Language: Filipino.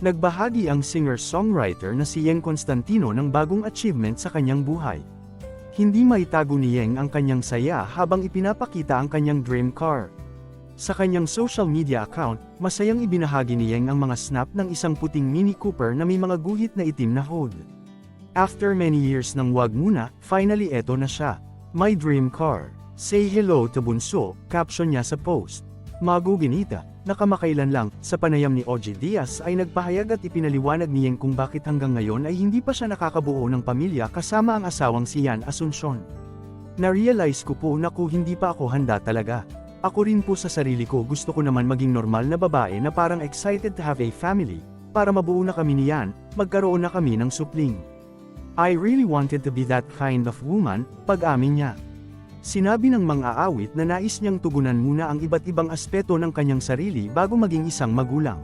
Nagbahagi ang singer-songwriter na si Yeng Constantino ng bagong achievement sa kanyang buhay. Hindi maitago ni Yeng ang kanyang saya habang ipinapakita ang kanyang dream car. Sa kanyang social media account, masayang ibinahagi ni Yeng ang mga snap ng isang puting Mini Cooper na may mga guhit na itim na hood. After many years ng wag muna, finally eto na siya. My dream car. Say hello to Bunso, caption niya sa post. Maguginita, nakamakailan lang, sa panayam ni OG Diaz ay nagpahayag at ipinaliwanag ni Yeng kung bakit hanggang ngayon ay hindi pa siya nakakabuo ng pamilya kasama ang asawang si Yan Asuncion. Na-realize ko po na hindi pa ako handa talaga. Ako rin po sa sarili ko gusto ko naman maging normal na babae na parang excited to have a family, para mabuo na kami ni Yan, magkaroon na kami ng supling. I really wanted to be that kind of woman, pag-amin niya. Sinabi ng mang-aawit na nais niyang tugunan muna ang iba't ibang aspeto ng kanyang sarili bago maging isang magulang.